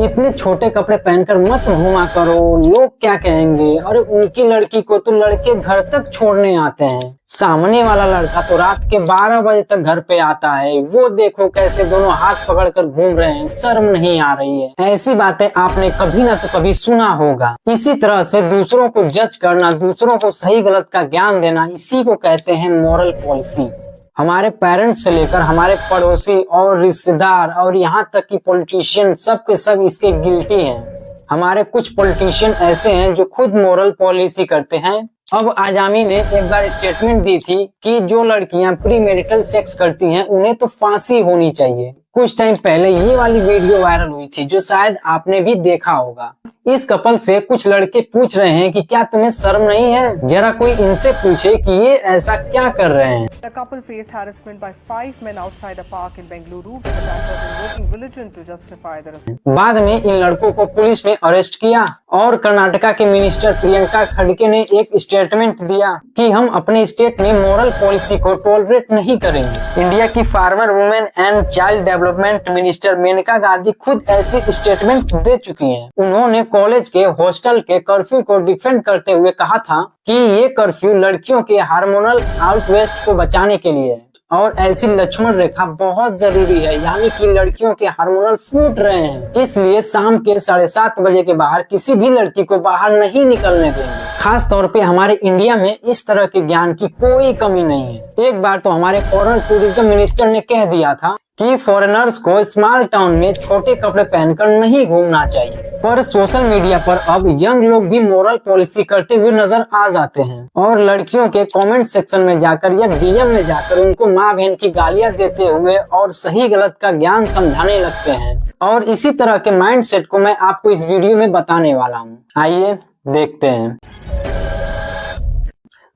इतने छोटे कपड़े पहनकर मत घूमा करो, लोग क्या कहेंगे। और उनकी लड़की को तो लड़के घर तक छोड़ने आते हैं। सामने वाला लड़का तो रात के 12 बजे तक घर पे आता है। वो देखो कैसे दोनों हाथ पकड़कर घूम रहे हैं, शर्म नहीं आ रही है। ऐसी बातें आपने कभी ना तो कभी सुना होगा। इसी तरह से दूसरों को जज करना, दूसरों को सही गलत का ज्ञान देना, इसी को कहते हैं मोरल पॉलिसी। हमारे पेरेंट्स से लेकर हमारे पड़ोसी और रिश्तेदार और यहाँ तक कि पॉलिटिशियन, सब के सब इसके गिल्टी हैं। हमारे कुछ पॉलिटिशियन ऐसे हैं जो खुद मोरल पॉलिसी करते हैं। अब आजामी ने एक बार स्टेटमेंट दी थी कि जो लड़कियां प्री मैरिटल सेक्स करती हैं उन्हें तो फांसी होनी चाहिए। कुछ टाइम पहले ये वाली वीडियो वायरल हुई थी जो शायद आपने भी देखा होगा। इस कपल से कुछ लड़के पूछ रहे हैं कि क्या तुम्हें शर्म नहीं है, जरा कोई इनसे पूछे कि ये ऐसा क्या कर रहे हैं। The couple faced harassment by 5 men outside a park in Bengaluru with attackers invoking religion to justify their assault. बाद में इन लड़कों को पुलिस ने अरेस्ट किया और कर्नाटका के मिनिस्टर प्रियंका खड़गे ने एक स्टेटमेंट दिया कि हम अपने स्टेट में मोरल पॉलिसी को टॉलरेट नहीं करेंगे। इंडिया की farmer women and child development minister Maneka Gandhi खुद ऐसी स्टेटमेंट दे चुकी हैं। उन्होंने कॉलेज के हॉस्टल के कर्फ्यू को डिफेंड करते हुए कहा था कि ये कर्फ्यू लड़कियों के हार्मोनल आउटवेस्ट को बचाने के लिए है और ऐसी लक्ष्मण रेखा बहुत जरूरी है, यानी कि लड़कियों के हार्मोनल फूट रहे हैं, इसलिए शाम के 7:30 बजे के बाहर किसी भी लड़की को बाहर नहीं निकलने देंगे। खास तौर पे हमारे इंडिया में इस तरह के ज्ञान की कोई कमी नहीं है। एक बार तो हमारे फॉरेन टूरिज्म मिनिस्टर ने कह दिया था कि फॉरेनर्स को स्मॉल टाउन में छोटे कपड़े पहनकर नहीं घूमना चाहिए। पर सोशल मीडिया पर अब यंग लोग भी मोरल पॉलिसी करते हुए नजर आ जाते हैं और लड़कियों के कमेंट सेक्शन में जाकर या डीएम में जाकर उनको माँ बहन की गालियां देते हुए और सही गलत का ज्ञान समझाने लगते हैं। और इसी तरह के माइंडसेट को मैं आपको इस वीडियो में बताने वाला हूँ। आइए देखते हैं।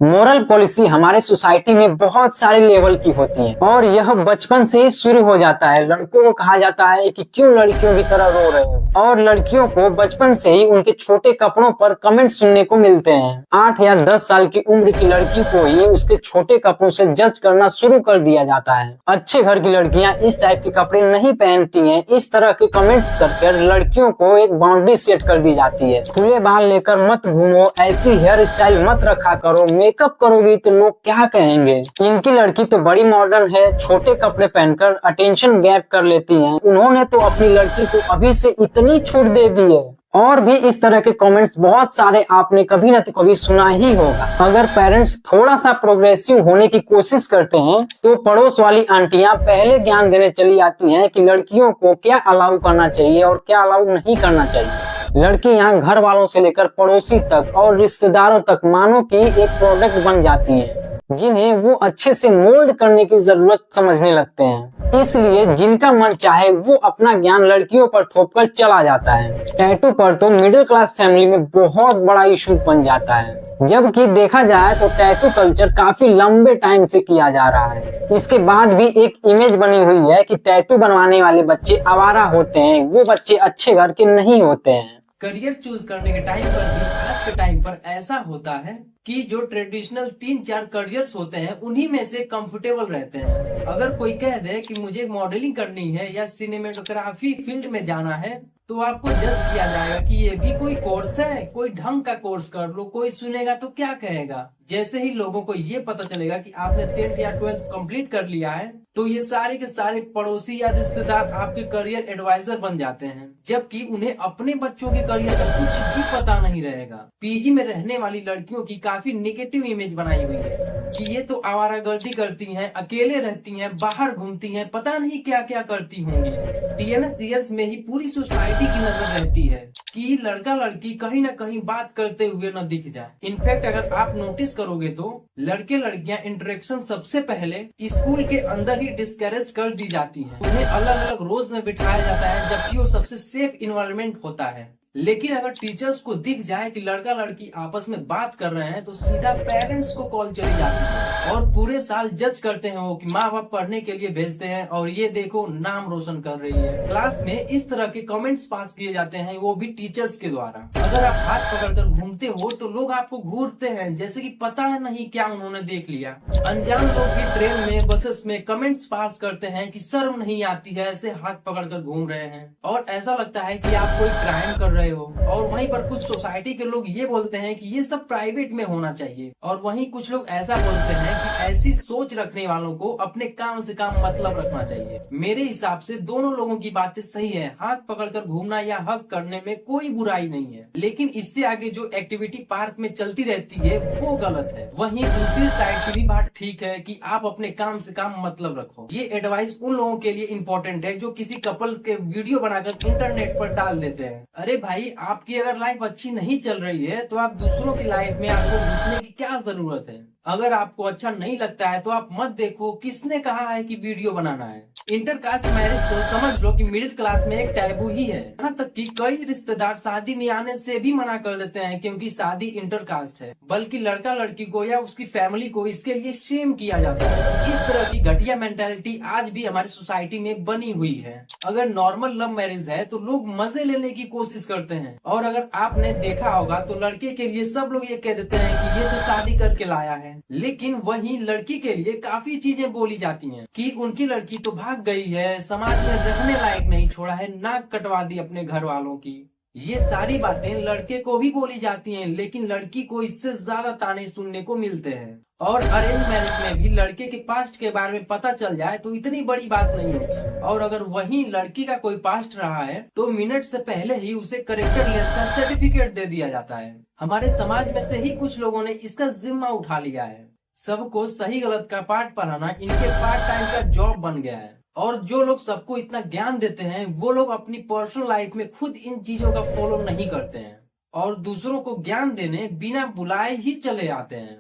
मोरल पॉलिसी हमारे सोसाइटी में बहुत सारे लेवल की होती है और यह बचपन से ही शुरू हो जाता है। लड़कों को कहा जाता है कि क्यों लड़कियों की तरह रो रहे हो, और लड़कियों को बचपन से ही उनके छोटे कपड़ों पर कमेंट सुनने को मिलते हैं। 8 या 10 साल की उम्र की लड़की को ही उसके छोटे कपड़ों से जज करना शुरू कर दिया जाता है। अच्छे घर की लड़कियां इस टाइप के कपड़े नहीं पहनती हैं, इस तरह के कमेंट्स करके लड़कियों को एक बाउंड्री सेट कर दी जाती है। खुले बाल लेकर मत घूमो, ऐसी हेयर स्टाइल मत रखा करो, मेकअप करोगी तो लोग क्या कहेंगे। इनकी लड़की तो बड़ी मॉडर्न है, छोटे कपड़े पहनकर अटेंशन गैप कर लेती हैं। उन्होंने तो अपनी लड़की को अभी से इतनी छूट दे दी है। और भी इस तरह के कमेंट्स बहुत सारे आपने कभी न तो कभी सुना ही होगा। अगर पेरेंट्स थोड़ा सा प्रोग्रेसिव होने की कोशिश करते हैं तो पड़ोस वाली आंटियां पहले ज्ञान देने चली आती हैं कि लड़कियों को क्या अलाउ करना चाहिए और क्या अलाउ नहीं करना चाहिए। लड़की यहाँ घर वालों से लेकर पड़ोसी तक और रिश्तेदारों तक मानो कि एक प्रोडक्ट बन जाती है, जिन्हें वो अच्छे से मोल्ड करने की जरूरत समझने लगते हैं। इसलिए जिनका मन चाहे वो अपना ज्ञान लड़कियों पर थोपकर चला जाता है। टैटू पर तो मिडिल क्लास फैमिली में बहुत बड़ा इशू बन जाता है, जबकि देखा जाए तो टैटू कल्चर काफी लंबे टाइम से किया जा रहा है। इसके बाद भी एक इमेज बनी हुई है कि टैटू बनवाने वाले बच्चे आवारा होते हैं, वो बच्चे अच्छे घर के नहीं होते हैं। करियर चूज करने के टाइम पर भी आज के टाइम पर ऐसा होता है कि जो ट्रेडिशनल 3-4 करियर्स होते हैं उन्हीं में से कंफर्टेबल रहते हैं। अगर कोई कह दे कि मुझे मॉडलिंग करनी है या सिनेमेटोग्राफी फील्ड में जाना है तो आपको जज किया जाएगा कि ये भी कोई कोर्स है, कोई ढंग का कोर्स कर लो, कोई सुनेगा तो क्या कहेगा। जैसे ही लोगों को ये पता चलेगा कि आपने 10th या 12th कंप्लीट कर लिया है तो ये सारे के सारे पड़ोसी या रिश्तेदार आपके करियर एडवाइजर बन जाते हैं, जबकि उन्हें अपने बच्चों के करियर का कुछ भी पता नहीं रहेगा। पीजी में रहने वाली लड़कियों की काफी निगेटिव इमेज बनाई हुई है कि ये तो आवारागर्दी करती हैं, अकेले रहती हैं, बाहर घूमती हैं, पता नहीं क्या क्या करती होंगी। टीएनएस ईयर्स में ही पूरी सोसाइटी की नजर रहती है कि लड़का लड़की कहीं ना कहीं बात करते हुए न दिख जाए। इनफैक्ट अगर आप नोटिस करोगे तो लड़के लड़कियां इंटरेक्शन सबसे पहले स्कूल के अंदर ही डिस्करेज कर दी जाती हैं। उन्हें अलग अलग रोज में बिठाया जाता है, जबकि वो सबसे सेफ इन्वायरमेंट होता है। लेकिन अगर टीचर्स को दिख जाए कि लड़का लड़की आपस में बात कर रहे हैं तो सीधा पेरेंट्स को कॉल चली जाती है और पूरे साल जज करते हैं वो कि माँ बाप पढ़ने के लिए भेजते हैं और ये देखो नाम रोशन कर रही है। क्लास में इस तरह के कमेंट्स पास किए जाते हैं, वो भी टीचर्स के द्वारा। अगर आप हाथ पकड़कर घूमते हो तो लोग आपको घूरते हैं जैसे कि पता है नहीं क्या उन्होंने देख लिया। अनजान लोग भी ट्रेन में बसेस में कमेंट्स पास करते हैं कि शर्म नहीं आती है ऐसे हाथ पकड़कर घूम रहे हैं और ऐसा लगता है कि आप कोई क्राइम कर रहे हो। और वहीं पर कुछ सोसाइटी के लोग ये बोलते हैं कि ये सब प्राइवेट में होना चाहिए और वहीं कुछ लोग ऐसा बोलते हैं कि ऐसी सोच रखने वालों को अपने काम से काम मतलब रखना चाहिए। मेरे हिसाब से दोनों लोगों की बातें सही है, हाथ पकड़कर घूमना या हक करने में कोई बुराई नहीं है, लेकिन इससे आगे जो एक्टिविटी पार्क में चलती रहती है वो गलत है। वहीं दूसरी साइड की भी बात ठीक है कि आप अपने काम से काम मतलब रखो। ये एडवाइस उन लोगों के लिए इम्पोर्टेंट है जो किसी कपल के वीडियो बनाकर इंटरनेट पर डाल देते हैं। अरे भाई, आपकी अगर लाइफ अच्छी नहीं चल रही है तो आप दूसरों की लाइफ में आपको घुसने की क्या जरूरत है। अगर आपको अच्छा नहीं लगता है तो आप मत देखो। किसने कहा है कि वीडियो बनाना है। इंटरकास्ट मैरिज को समझ लो कि मिडिल क्लास में एक टैबू ही है। यहाँ तक कि कई रिश्तेदार शादी में आने से भी मना कर देते हैं क्योंकि शादी इंटरकास्ट है, बल्कि लड़का लड़की को या उसकी फैमिली को इसके लिए शेम किया जाता है। इस तरह की घटिया मेंटालिटी आज भी हमारी सोसाइटी में बनी हुई है। अगर नॉर्मल लव मैरिज है तो लोग मजे लेने की कोशिश करते हैं और अगर आपने देखा होगा तो लड़के के लिए सब लोग ये कह देते हैं कि ये तो शादी करके लाया है, लेकिन वहीं लड़की के लिए काफी चीजें बोली जाती हैं कि उनकी लड़की तो भाग गई है, समाज में रहने लायक नहीं छोड़ा है, नाक कटवा दी अपने घर वालों की। ये सारी बातें लड़के को भी बोली जाती हैं, लेकिन लड़की को इससे ज्यादा ताने सुनने को मिलते हैं। और अरेंज मैरिज में भी लड़के के पास्ट के बारे में पता चल जाए तो इतनी बड़ी बात नहीं होती, और अगर वहीं लड़की का कोई पास्ट रहा है तो मिनट से पहले ही उसे कैरेक्टर लेस का सर्टिफिकेट दे दिया जाता है। हमारे समाज में से ही कुछ लोगों ने इसका जिम्मा उठा लिया है। सबको सही गलत का पाठ पढ़ाना इनके पार्ट टाइम का जॉब बन गया है। और जो लोग सबको इतना ज्ञान देते हैं वो लोग अपनी पर्सनल लाइफ में खुद इन चीजों का फॉलो नहीं करते हैं और दूसरों को ज्ञान देने बिना बुलाए ही चले आते हैं।